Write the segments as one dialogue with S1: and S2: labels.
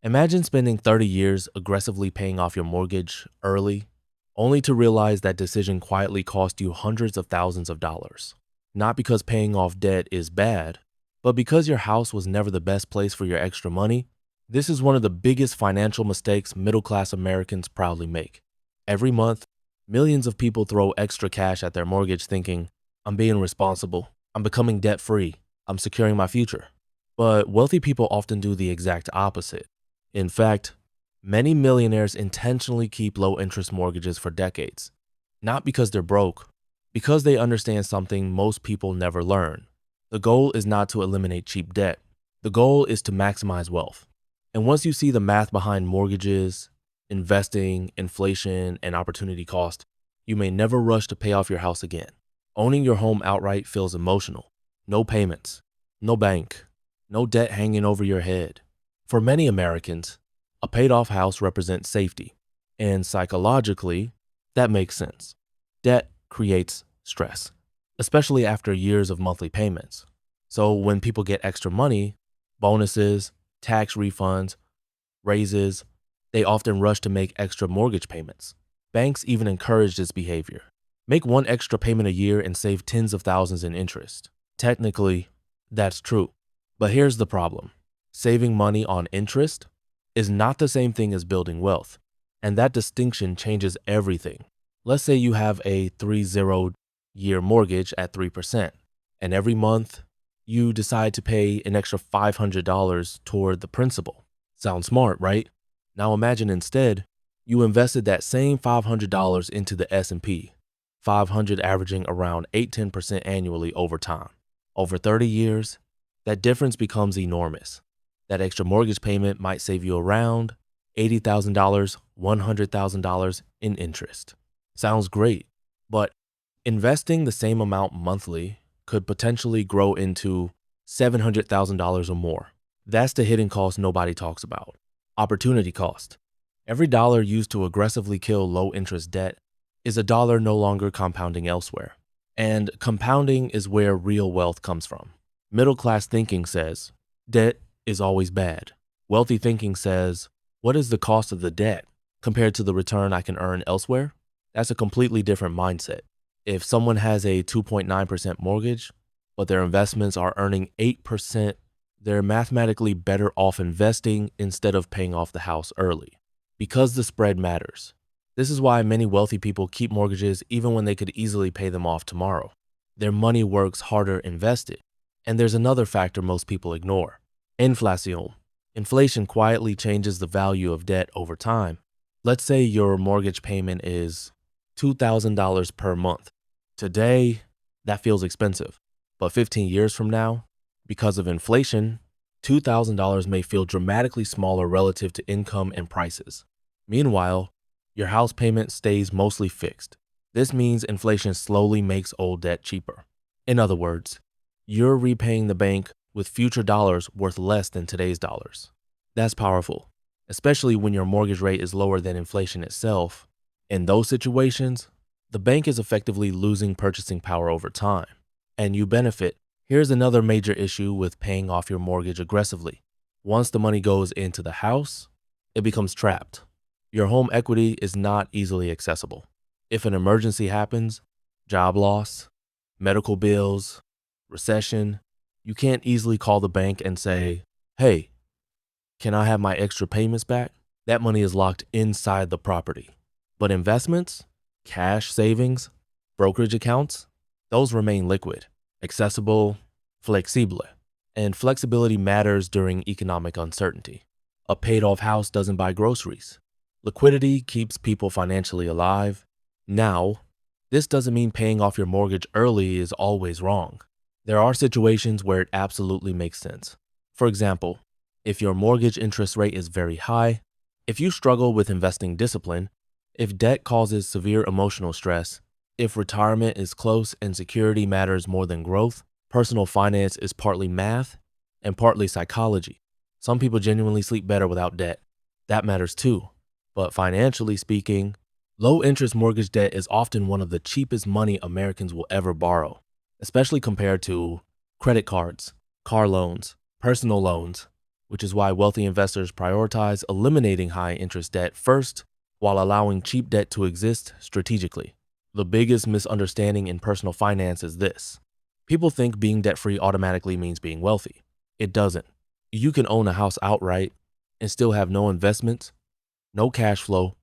S1: Imagine spending 30 years aggressively paying off your mortgage early, only to realize that decision quietly cost you hundreds of thousands of dollars. Not because paying off debt is bad, but because your house was never the best place for your extra money. This is one of the biggest financial mistakes middle-class Americans proudly make. Every month, millions of people throw extra cash at their mortgage thinking, I'm being responsible, I'm becoming debt-free, I'm securing my future. But wealthy people often do the exact opposite. In fact, many millionaires intentionally keep low-interest mortgages for decades, not because they're broke, because they understand something most people never learn. The goal is not to eliminate cheap debt. The goal is to maximize wealth. And once you see the math behind mortgages, investing, inflation, and opportunity cost, you may never rush to pay off your house again. Owning your home outright feels emotional. No payments, no bank, no debt hanging over your head. For many Americans, a paid-off house represents safety, and psychologically, that makes sense. Debt creates stress, especially after years of monthly payments. So when people get extra money, bonuses, tax refunds, raises, they often rush to make extra mortgage payments. Banks even encourage this behavior. Make one extra payment a year and save tens of thousands in interest. Technically, that's true. But here's the problem. Saving money on interest is not the same thing as building wealth, and that distinction changes everything. Let's say you have a 30-year mortgage at 3%, and every month you decide to pay an extra $500 toward the principal. Sounds smart, right? Now imagine instead you invested that same $500 into the S&P, 500 averaging around 8-10% annually over time. Over 30 years, that difference becomes enormous. That extra mortgage payment might save you around $80,000, $100,000 in interest. Sounds great, but investing the same amount monthly could potentially grow into $700,000 or more. That's the hidden cost nobody talks about. Opportunity cost. Every dollar used to aggressively kill low-interest debt is a dollar no longer compounding elsewhere. And compounding is where real wealth comes from. Middle-class thinking says, debt is always bad. Wealthy thinking says, what is the cost of the debt compared to the return I can earn elsewhere? That's a completely different mindset. If someone has a 2.9% mortgage, but their investments are earning 8%, they're mathematically better off investing instead of paying off the house early. Because the spread matters. This is why many wealthy people keep mortgages even when they could easily pay them off tomorrow. Their money works harder invested. And there's another factor most people ignore. Inflation. Inflation quietly changes the value of debt over time. Let's say your mortgage payment is $2,000 per month. Today, that feels expensive. But 15 years from now, because of inflation, $2,000 may feel dramatically smaller relative to income and prices. Meanwhile, your house payment stays mostly fixed. This means inflation slowly makes old debt cheaper. In other words, you're repaying the bank with future dollars worth less than today's dollars. That's powerful, especially when your mortgage rate is lower than inflation itself. In those situations, the bank is effectively losing purchasing power over time, and you benefit. Here's another major issue with paying off your mortgage aggressively. Once the money goes into the house, it becomes trapped. Your home equity is not easily accessible. If an emergency happens, job loss, medical bills, recession, you can't easily call the bank and say, hey, can I have my extra payments back? That money is locked inside the property. But investments, cash savings, brokerage accounts, those remain liquid, accessible, flexible. And flexibility matters during economic uncertainty. A paid-off house doesn't buy groceries. Liquidity keeps people financially alive. Now, this doesn't mean paying off your mortgage early is always wrong. There are situations where it absolutely makes sense. For example, if your mortgage interest rate is very high, if you struggle with investing discipline, if debt causes severe emotional stress, if retirement is close and security matters more than growth, personal finance is partly math and partly psychology. Some people genuinely sleep better without debt. That matters too. But financially speaking, low-interest mortgage debt is often one of the cheapest money Americans will ever borrow, especially compared to credit cards, car loans, personal loans, which is why wealthy investors prioritize eliminating high-interest debt first while allowing cheap debt to exist strategically. The biggest misunderstanding in personal finance is this. People think being debt-free automatically means being wealthy. It doesn't. You can own a house outright and still have no investments, no cash flow,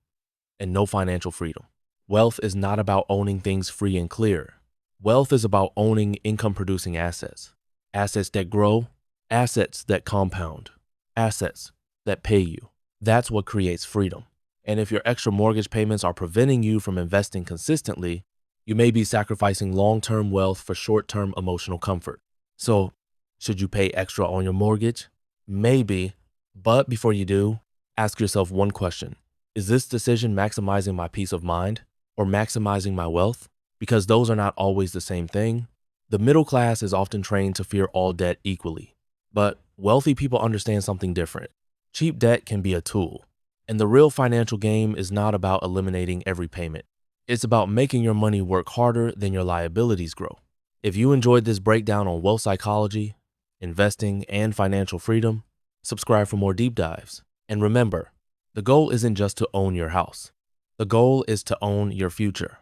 S1: and no financial freedom. Wealth is not about owning things free and clear. Wealth is about owning income-producing assets. Assets that grow, assets that compound, assets that pay you. That's what creates freedom. And if your extra mortgage payments are preventing you from investing consistently, you may be sacrificing long-term wealth for short-term emotional comfort. So, should you pay extra on your mortgage? Maybe, but before you do, ask yourself one question. Is this decision maximizing my peace of mind or maximizing my wealth? Because those are not always the same thing. The middle class is often trained to fear all debt equally, but wealthy people understand something different. Cheap debt can be a tool, and the real financial game is not about eliminating every payment. It's about making your money work harder than your liabilities grow. If you enjoyed this breakdown on wealth psychology, investing, and financial freedom, subscribe for more deep dives. And remember, the goal isn't just to own your house. The goal is to own your future.